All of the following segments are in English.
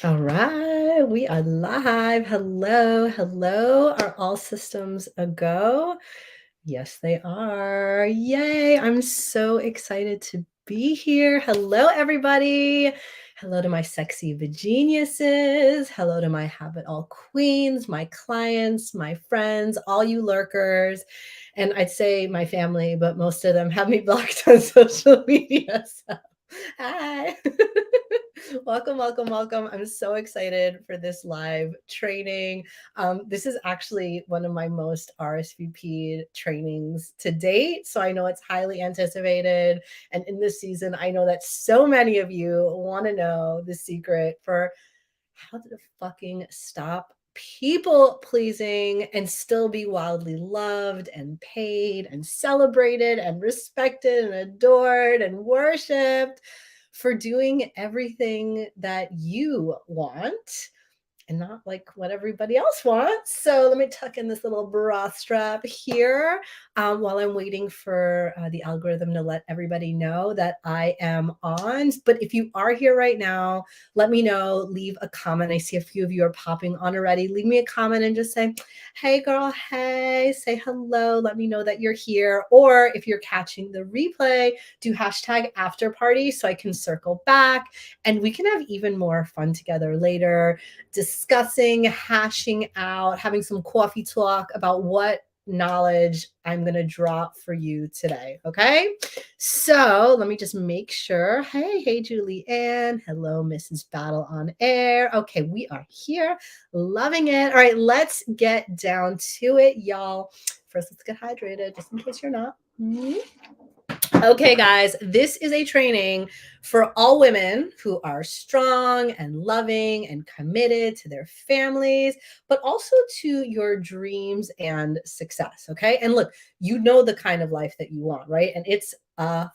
All right, we are live. Hello, hello. Are all systems a go? Yes, they are. Yay. I'm so excited to be here. Hello, everybody. Hello to my sexy Virginiuses. Hello to my Have It All queens, my clients, my friends, all you lurkers. And I'd say my family, but most of them have me blocked on social media. So, hi. Welcome, welcome, welcome. I'm so excited for this live training. This is actually one of my most RSVP'd trainings to date. So I know it's highly anticipated. And in this season, I know that so many of you want to know the secret for how to fucking stop people pleasing and still be wildly loved and paid and celebrated and respected and adored and worshiped for doing everything that you want and not like what everybody else wants. So let me tuck in this little bra strap here while I'm waiting for the algorithm to let everybody know that I am on. But if you are here right now, let me know, leave a comment. I see a few of you are popping on already. Leave me a comment and just say, hey girl, hey, say hello. Let me know that you're here. Or if you're catching the replay, do hashtag after party so I can circle back and we can have even more fun together later, discussing, hashing out, having some coffee talk about what knowledge I'm going to drop for you today. Okay. So let me just make sure. Hey, Julie Ann. Hello, Mrs. Battle on Air. Okay. We are here. Loving it. All right. Let's get down to it, y'all. First, let's get hydrated just in case you're not. Okay, guys, this is a training for all women who are strong and loving and committed to their families, but also to your dreams and success. Okay. And look, you know the kind of life that you want, right? And it's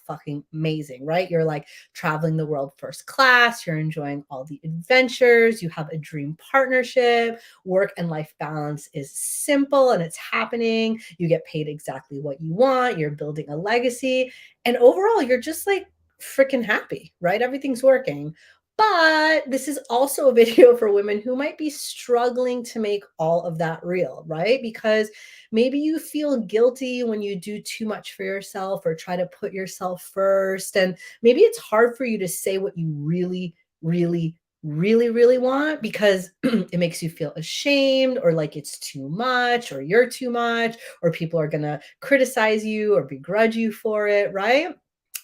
fucking amazing, right? You're like traveling the world first class, you're enjoying all the adventures, you have a dream partnership, work and life balance is simple and it's happening. You get paid exactly what you want, you're building a legacy. And overall, you're just like freaking happy, right? Everything's working. But this is also a video for women who might be struggling to make all of that real, right? Because maybe you feel guilty when you do too much for yourself or try to put yourself first. And maybe it's hard for you to say what you really, really want because it makes you feel ashamed or like it's too much or you're too much or people are going to criticize you or begrudge you for it, right?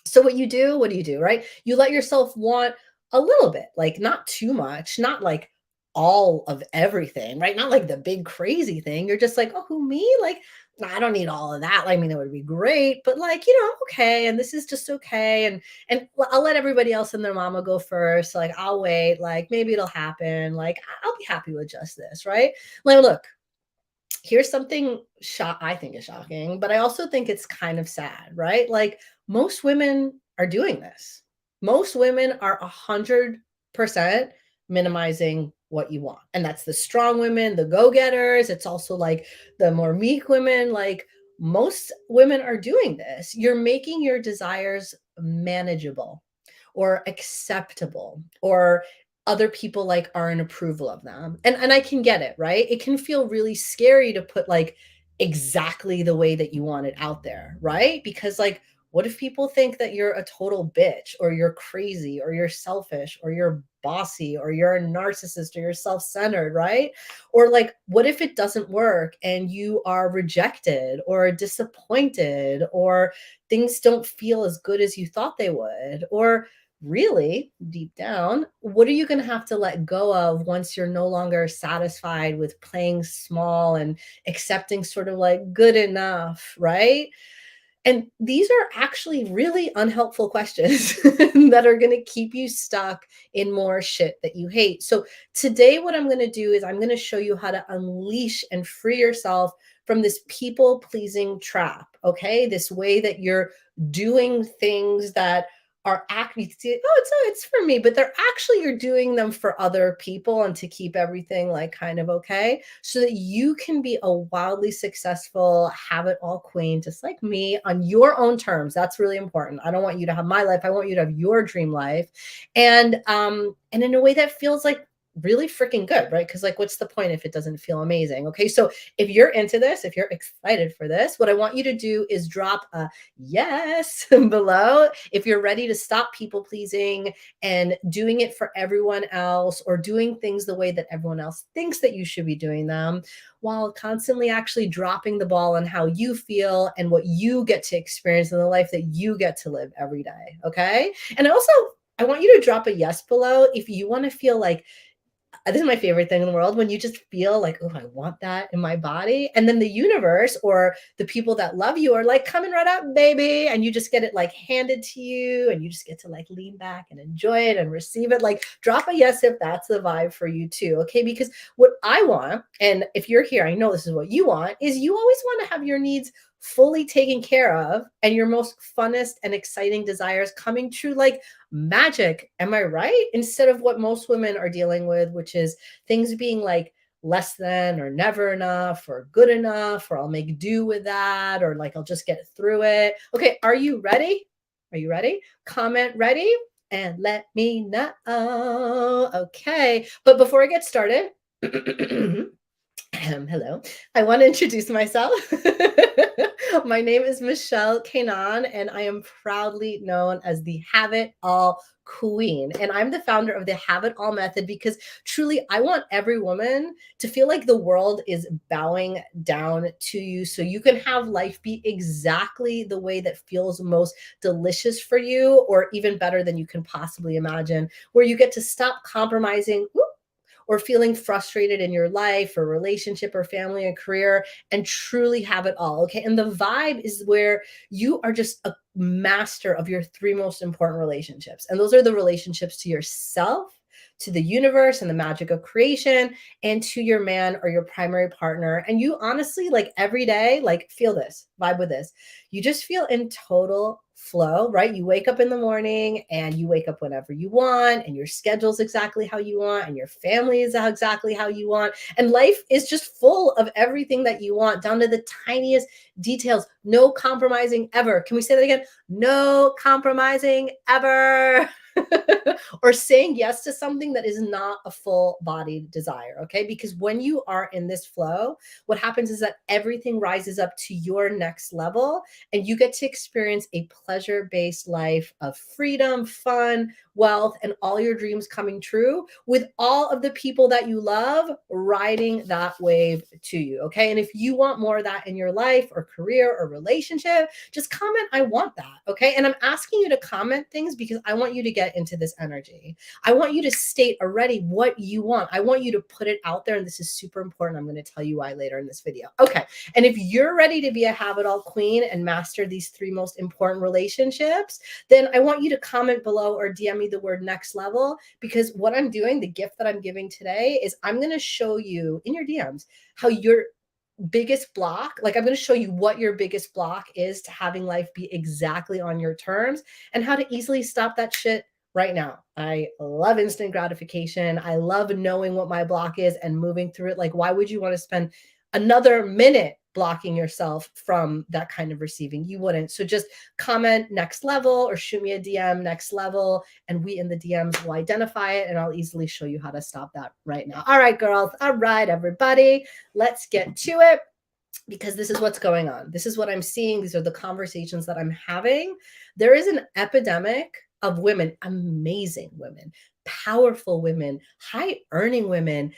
So what do you do, right? You let yourself want a little bit, like not too much, not like all of everything, right? Not like the big crazy thing. You're just like, oh, who me? Like, "Nah, I don't need all of that. I mean, it would be great, but like, okay, and this is just okay. And I'll let everybody else and their mama go first. Like, I'll wait. Like, maybe it'll happen. Like, I'll be happy with just this, right? Like, look, here's something I think is shocking, but I also think it's kind of sad, right? Like most women are doing this. Most women are 100% minimizing what you want. And that's the strong women, the go-getters. It's also like the more meek women. Like most women are doing this. You're making your desires manageable or acceptable or other people like are in approval of them. And I can get it, right? It can feel really scary to put like exactly the way that you want it out there, right? Because like what if people think that you're a total bitch or you're crazy or you're selfish or you're bossy or you're a narcissist or you're self-centered, right? Or like what if it doesn't work and you are rejected or disappointed or things don't feel as good as you thought they would? Or really deep down, what are you going to have to let go of once you're no longer satisfied with playing small and accepting sort of like good enough, right? And these are actually really unhelpful questions that are going to keep you stuck in more shit that you hate. So, today, what I'm going to do is I'm going to show you how to unleash and free yourself from this people pleasing trap. Okay. This way that you're doing things that are actually, it's for me, but they're actually, you're doing them for other people and to keep everything like kind of okay, so that you can be a wildly successful, have it all queen, just like me on your own terms. That's really important. I don't want you to have my life. I want you to have your dream life. And in a way that feels like really freaking good, right? Because, like, what's the point if it doesn't feel amazing? Okay, so if you're into this, if you're excited for this, what I want you to do is drop a yes below if you're ready to stop people pleasing and doing it for everyone else, or doing things the way that everyone else thinks that you should be doing them, while constantly actually dropping the ball on how you feel and what you get to experience in the life that you get to live every day. Okay. And also, I want you to drop a yes below if you want to feel like, this is my favorite thing in the world, when you just feel like, oh, I want that in my body. And then the universe or the people that love you are like, coming right up, baby. And you just get it like handed to you, and you just get to like lean back and enjoy it and receive it. Like, drop a yes if that's the vibe for you too. Okay. Because what I want, and if you're here, I know this is what you want, is you always want to have your needs fully taken care of and your most funnest and exciting desires coming true like magic. Am I right? Instead of what most women are dealing with, which is things being like less than or never enough or good enough, or I'll make do with that, or like I'll just get through it. Okay, are you ready? Are you ready? Comment ready and let me know. Okay, but before I get started, hello. I want to introduce myself. My name is Michelle Kanan, and I am proudly known as the Have It All Queen. And I'm the founder of the Have It All Method because truly, I want every woman to feel like the world is bowing down to you so you can have life be exactly the way that feels most delicious for you, or even better than you can possibly imagine, where you get to stop compromising or feeling frustrated in your life or relationship or family and career, and truly have it all. Okay. And the vibe is where you are just a master of your three most important relationships. And those are the relationships to yourself, to the universe and the magic of creation, and to your man or your primary partner. And you honestly, like every day, like feel this, vibe with this. You just feel in total flow, right? You wake up in the morning and you wake up whenever you want, and your schedule's exactly how you want, and your family is exactly how you want. And life is just full of everything that you want, down to the tiniest details. No compromising ever. Can we say that again? No compromising ever. Or saying yes to something that is not a full bodied desire. Okay. Because when you are in this flow, what happens is that everything rises up to your next level, and you get to experience a pleasure based life of freedom, fun, wealth, and all your dreams coming true, with all of the people that you love riding that wave to you. Okay. And if you want more of that in your life or career or relationship, just comment, I want that. Okay. And I'm asking you to comment things because I want you to get into this energy. I want you to state already what you want. I want you to put it out there. And this is super important. I'm going to tell you why later in this video. Okay. And if you're ready to be a have it all queen and master these three most important relationships, then I want you to comment below or DM me the word next level, because what I'm doing, the gift that I'm giving today, is I'm going to show you in your DMs how your biggest block, like I'm going to show you what your biggest block is to having life be exactly on your terms, and how to easily stop that shit right now. I love instant gratification. I love knowing what my block is and moving through it. Like, why would you want to spend another minute blocking yourself from that kind of receiving? You wouldn't. So just comment next level or shoot me a DM next level, and we in the DMs will identify it, and I'll easily show you how to stop that right now. All right, girls. All right, everybody. Let's get to it, because this is what's going on. This is what I'm seeing. These are the conversations that I'm having. There is an epidemic of women, amazing women, powerful women, high earning women,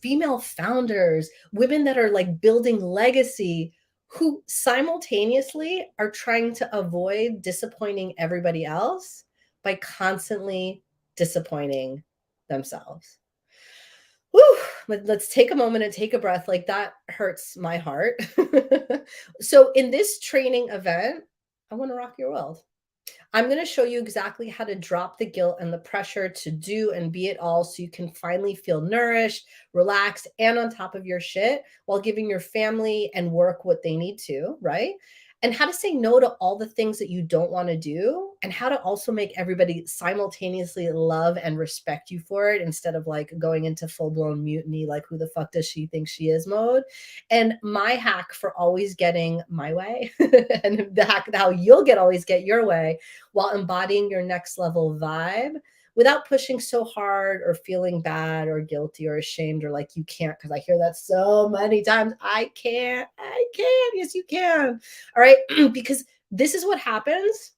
female founders, women that are like building legacy, who simultaneously are trying to avoid disappointing everybody else by constantly disappointing themselves. Whew, let's take a moment and take a breath. Like, that hurts my heart. So in this training event, I want to rock your world. I'm going to show you exactly how to drop the guilt and the pressure to do and be it all, so you can finally feel nourished, relaxed, and on top of your shit, while giving your family and work what they need to, right? And how to say no to all the things that you don't want to do, and how to also make everybody simultaneously love and respect you for it, instead of like going into full blown mutiny, like who the fuck does she think she is mode. And my hack for always getting my way, and the hack how you'll always get your way while embodying your next level vibe, without pushing so hard or feeling bad or guilty or ashamed or like you can't, because I hear that so many times. I can't. Yes, you can. All right. Because this is what happens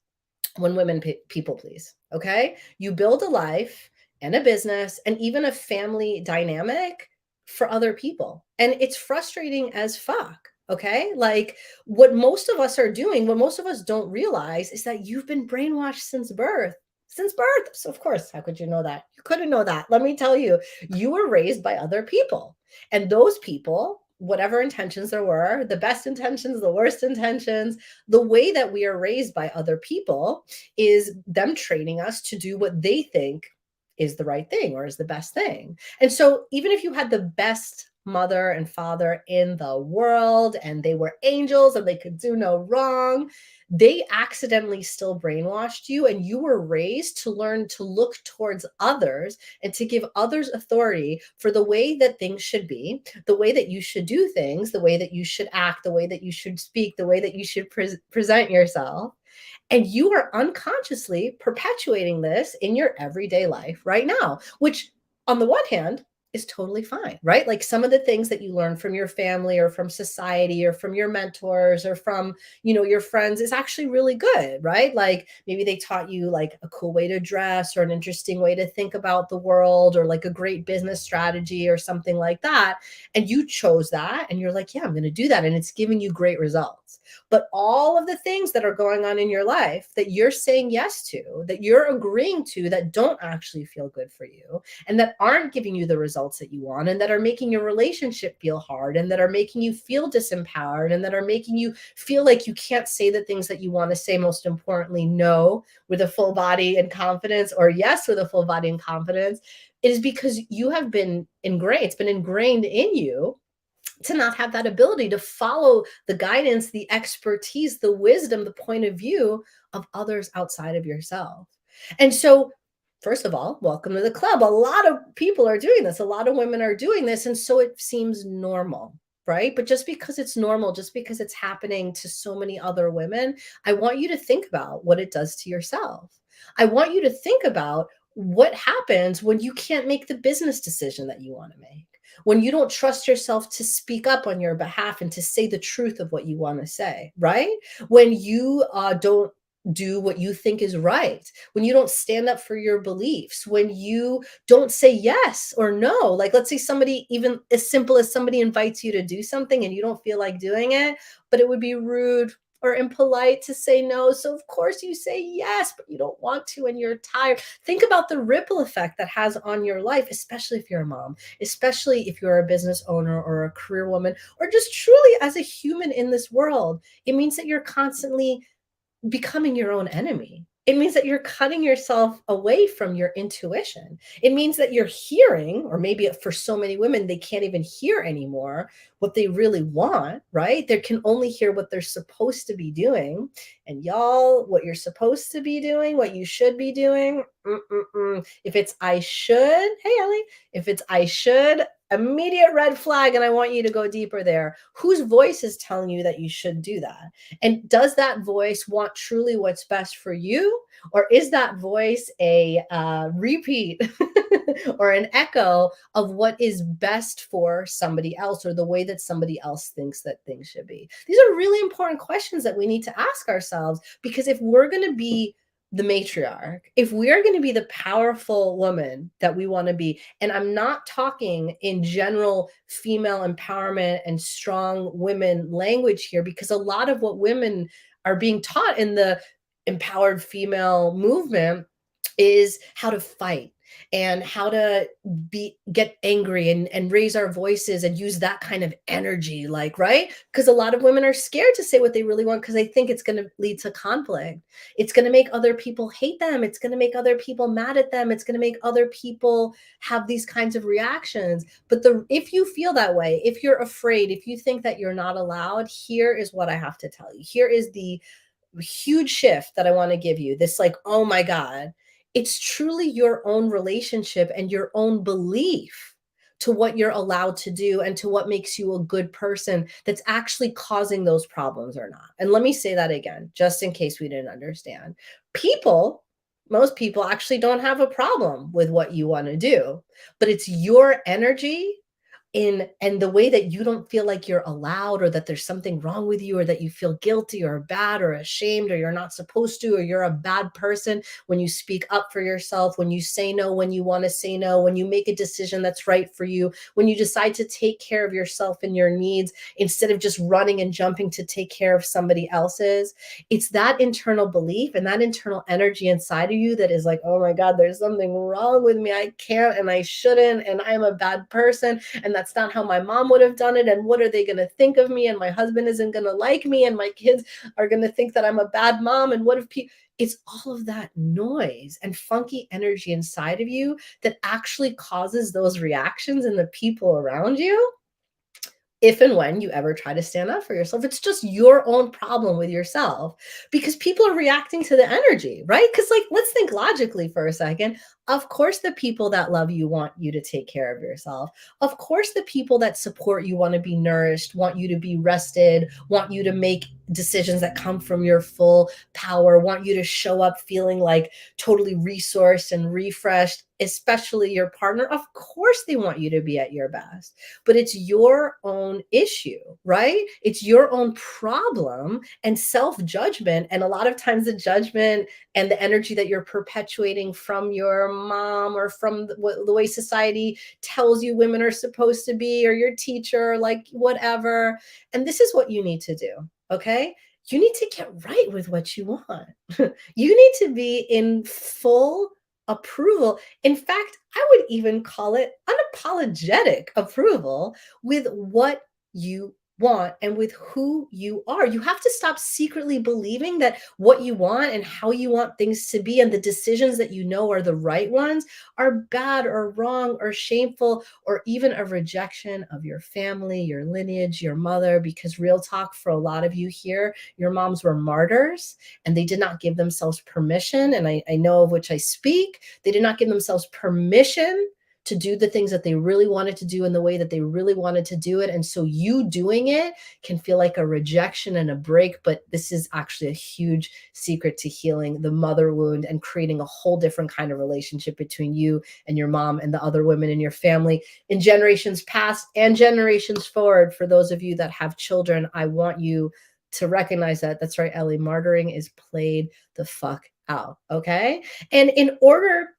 when women people please. Okay. You build a life and a business and even a family dynamic for other people. And it's frustrating as fuck. Okay. Like what most of us are doing, what most of us don't realize is that you've been brainwashed since birth. Since birth. So, of course, how could you know that? You couldn't know that. Let me tell you, you were raised by other people. And those people, whatever intentions there were, the best intentions, the worst intentions, the way that we are raised by other people is them training us to do what they think is the right thing or is the best thing. And so even if you had the best mother and father in the world and they were angels and they could do no wrong, they accidentally still brainwashed you, and you were raised to learn to look towards others and to give others authority for the way that things should be, the way that you should do things, the way that you should act, the way that you should speak, the way that you should present yourself. And you are unconsciously perpetuating this in your everyday life right now, which on the one hand is totally fine, right? Like some of the things that you learn from your family or from society or from your mentors or from, your friends is actually really good, right? Like maybe they taught you like a cool way to dress or an interesting way to think about the world or like a great business strategy or something like that. And you chose that and you're like, yeah, I'm going to do that. And it's giving you great results. But all of the things that are going on in your life that you're saying yes to, that you're agreeing to, that don't actually feel good for you, and that aren't giving you the results that you want, and that are making your relationship feel hard, and that are making you feel disempowered, and that are making you feel like you can't say the things that you want to say, most importantly, no with a full body and confidence, or yes with a full body and confidence, it is because you have been ingrained, it's been ingrained in you to not have that ability to follow the guidance, the expertise, the wisdom, the point of view of others outside of yourself. And so, first of all, welcome to the club. A lot of people are doing this, a lot of women are doing this. And so it seems normal. Right. But just because it's normal, just because it's happening to so many other women, I want you to think about what it does to yourself. I want you to think about what happens when you can't make the business decision that you want to make, when you don't trust yourself to speak up on your behalf and to say the truth of what you want to say, right? When you don't do what you think is right, when you don't stand up for your beliefs, when you don't say yes or no. Like, let's say somebody, even as simple as somebody invites you to do something and you don't feel like doing it, but it would be rude or impolite to say no. So, of course, you say yes, but you don't want to and you're tired. Think about the ripple effect that has on your life, especially if you're a mom, especially if you're a business owner or a career woman, or just truly as a human in this world. It means that you're constantly becoming your own enemy. It means that you're cutting yourself away from your intuition. It means that you're hearing, or maybe for so many women, they can't even hear anymore what they really want, right? They can only hear what they're supposed to be doing. And y'all, what you're supposed to be doing, what you should be doing, if it's I should, hey, Ellie, if it's I should, immediate red flag. And I want you to go deeper there. Whose voice is telling you that you should do that? And does that voice want truly what's best for you? Or is that voice a repeat or an echo of what is best for somebody else, or the way that somebody else thinks that things should be? These are really important questions that we need to ask ourselves, because if we're going to be the matriarch, if we're going to be the powerful woman that we want to be, and I'm not talking in general female empowerment and strong women language here, because a lot of what women are being taught in the empowered female movement is how to fight and how to get angry and raise our voices and use that kind of energy, like, right? Because a lot of women are scared to say what they really want because they think it's going to lead to conflict. It's going to make other people hate them. It's going to make other people mad at them. It's going to make other people have these kinds of reactions. But if you feel that way, if you're afraid, if you think that you're not allowed, here is what I have to tell you. Here is the huge shift that I want to give you. This, like, oh my God, it's truly your own relationship and your own belief to what you're allowed to do and to what makes you a good person that's actually causing those problems or not. And let me say that again, just in case we didn't understand. People Most people actually don't have a problem with what you want to do, but it's your energy in and the way that you don't feel like you're allowed, or that there's something wrong with you, or that you feel guilty or bad or ashamed, or you're not supposed to, or you're a bad person when you speak up for yourself, when you say no when you want to say no, when you make a decision that's right for you, when you decide to take care of yourself and your needs instead of just running and jumping to take care of somebody else's. It's that internal belief and that internal energy inside of you that is like, oh my God, there's something wrong with me. I can't and I shouldn't, and I'm a bad person, and that's not how my mom would have done it, and what are they going to think of me, and my husband isn't going to like me, and my kids are going to think that I'm a bad mom, and what if people. It's all of that noise and funky energy inside of you that actually causes those reactions in the people around you if and when you ever try to stand up for yourself. It's just your own problem with yourself, because people are reacting to the energy, right? Because, like, let's think logically for a second. Of course, the people that love you want you to take care of yourself. Of course, the people that support you want to be nourished, want you to be rested, want you to make decisions that come from your full power, want you to show up feeling like totally resourced and refreshed, especially your partner. Of course, they want you to be at your best, but it's your own issue, right? It's your own problem and self judgment. And a lot of times, the judgment and the energy that you're perpetuating from your mom, or from the way society tells you women are supposed to be, or your teacher, like whatever. And this is what you need to do, okay? You need to get right with what you want. You need to be in full approval. In fact, I would even call it unapologetic approval with what you want and with who you are. You have to stop secretly believing that what you want and how you want things to be, and the decisions that you know are the right ones, are bad or wrong or shameful, or even a rejection of your family, your lineage, your mother. Because real talk, for a lot of you here, your moms were martyrs, and they did not give themselves permission. And I know of which I speak. They did not give themselves permission to do the things that they really wanted to do in the way that they really wanted to do it. And so you doing it can feel like a rejection and a break, but this is actually a huge secret to healing the mother wound and creating a whole different kind of relationship between you and your mom and the other women in your family in generations past and generations forward. For those of you that have children, I want you to recognize that. That's right, Ellie. Martyring is played the fuck out. Okay. And in order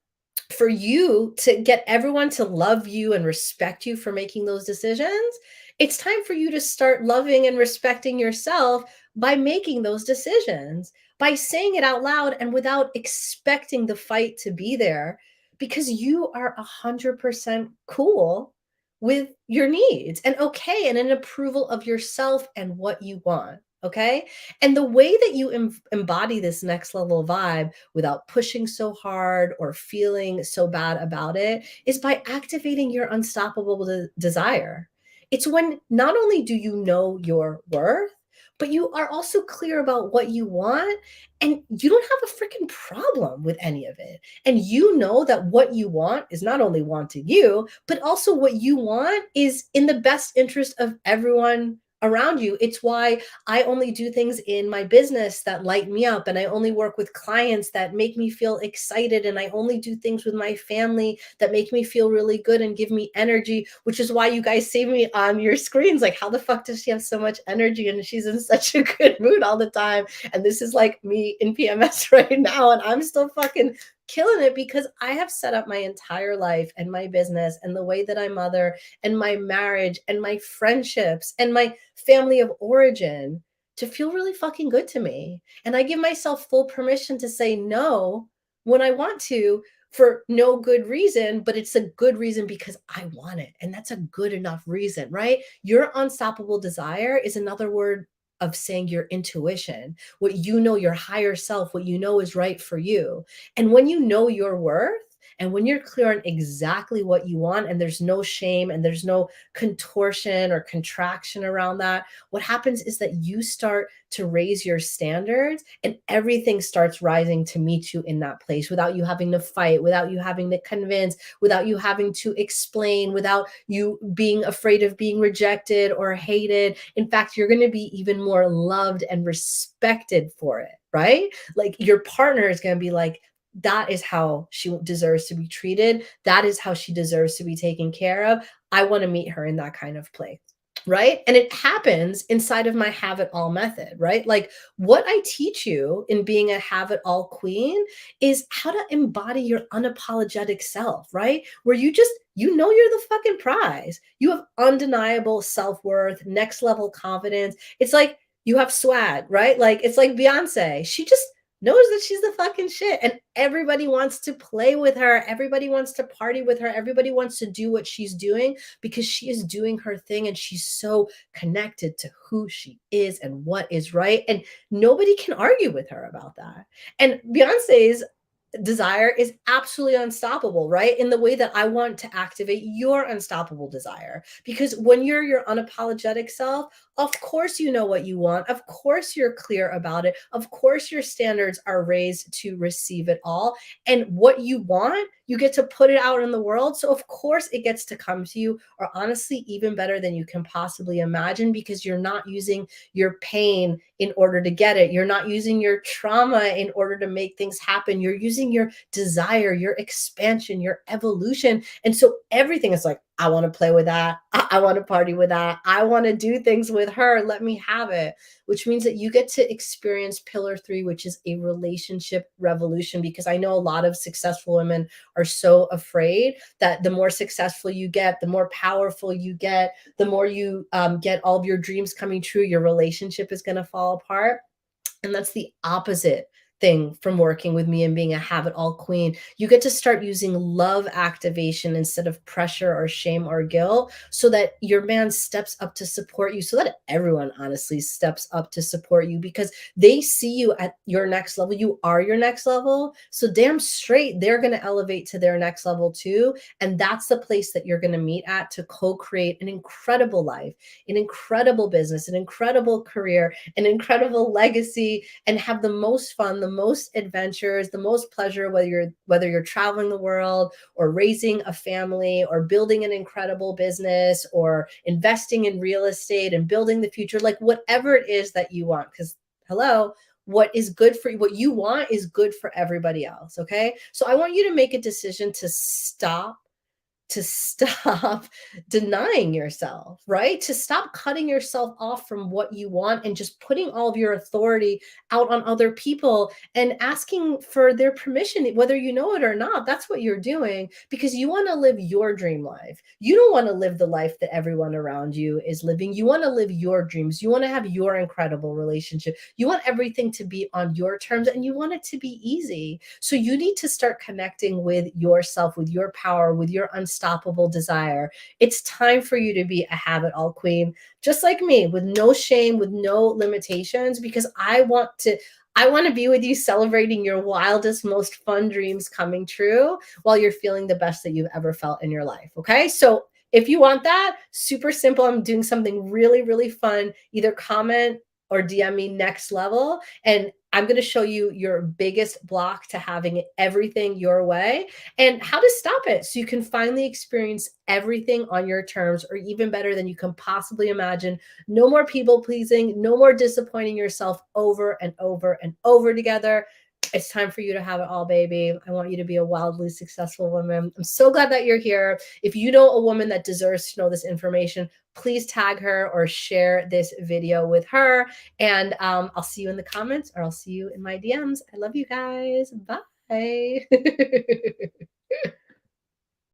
for you to get everyone to love you and respect you for making those decisions, it's time for you to start loving and respecting yourself by making those decisions, by saying it out loud and without expecting the fight to be there, because you are 100% cool with your needs and okay and an approval of yourself and what you want. Okay. And the way that you embody this next level vibe without pushing so hard or feeling so bad about it is by activating your unstoppable desire. It's when not only do you know your worth, but you are also clear about what you want, and you don't have a freaking problem with any of it. And you know that what you want is not only wanting you, but also what you want is in the best interest of everyone around you. It's why I only do things in my business that light me up, and I only work with clients that make me feel excited, and I only do things with my family that make me feel really good and give me energy, which is why you guys see me on your screens like, how the fuck does she have so much energy and she's in such a good mood all the time? And this is like me in PMS right now, and I'm still fucking killing it because I have set up my entire life and my business and the way that I mother and my marriage and my friendships and my family of origin to feel really fucking good to me. And I give myself full permission to say no when I want to, for no good reason, but it's a good reason because I want it. And that's a good enough reason, right? Your unstoppable desire is another word of saying your intuition, what you know, your higher self, what you know is right for you. And when you know your worth, and when you're clear on exactly what you want, and there's no shame and there's no contortion or contraction around that, what happens is that you start to raise your standards, and everything starts rising to meet you in that place without you having to fight, without you having to convince, without you having to explain, without you being afraid of being rejected or hated. In fact, you're going to be even more loved and respected for it, right? Like your partner is going to be like, that is how she deserves to be treated. That is how she deserves to be taken care of. I want to meet her in that kind of place. Right. And it happens inside of my have it all method, right? Like what I teach you in being a have it all queen is how to embody your unapologetic self, right? Where you just, you know, you're the fucking prize. You have undeniable self worth, next level confidence. It's like you have swag, right? Like it's like Beyonce. She just knows that she's the fucking shit. And everybody wants to play with her. Everybody wants to party with her. Everybody wants to do what she's doing because she is doing her thing and she's so connected to who she is and what is right. And nobody can argue with her about that. And Beyonce's desire is absolutely unstoppable, right? In the way that I want to activate your unstoppable desire. Because when you're your unapologetic self, of course you know what you want. Of course you're clear about it. Of course your standards are raised to receive it all. And what you want, you get to put it out in the world. So of course it gets to come to you, or honestly, even better than you can possibly imagine, because you're not using your pain in order to get it. You're not using your trauma in order to make things happen. You're using your desire, your expansion, your evolution. And so everything is like, I want to play with that. I want to party with that. I want to do things with her. Let me have it. Which means that you get to experience pillar 3, which is a relationship revolution. Because I know a lot of successful women are so afraid that the more successful you get, the more powerful you get, the more you get all of your dreams coming true, your relationship is going to fall apart. And that's the opposite thing from working with me and being a have it all queen. You get to start using love activation instead of pressure or shame or guilt, so that your man steps up to support you, so that everyone honestly steps up to support you, because they see you at your next level. You are your next level. So damn straight, they're going to elevate to their next level too. And that's the place that you're going to meet at to co-create an incredible life, an incredible business, an incredible career, an incredible legacy, and have the most fun, the most adventures, the most pleasure, whether you're traveling the world or raising a family or building an incredible business or investing in real estate and building the future, like whatever it is that you want. Because hello, what is good for you, what you want is good for everybody else. Okay. So I want you to make a decision to stop denying yourself, right? To stop cutting yourself off from what you want and just putting all of your authority out on other people and asking for their permission, whether you know it or not. That's what you're doing because you want to live your dream life. You don't want to live the life that everyone around you is living. You want to live your dreams. You want to have your incredible relationship. You want everything to be on your terms and you want it to be easy. So you need to start connecting with yourself, with your power, with your unstoppable desire. It's time for you to be a have it all queen, just like me, with no shame, with no limitations, because I want to be with you celebrating your wildest, most fun dreams coming true while you're feeling the best that you've ever felt in your life. Okay. So if you want that, super simple. I'm doing something really, really fun. Either comment or DM me next level. And I'm going to show you your biggest block to having everything your way and how to stop it so you can finally experience everything on your terms, or even better than you can possibly imagine. No more people pleasing, no more disappointing yourself over and over and over together. It's time for you to have it all, baby. I want you to be a wildly successful woman. I'm so glad that you're here. If you know a woman that deserves to know this information, please tag her or share this video with her. And I'll see you in the comments, or I'll see you in my DMs. I love you guys. Bye.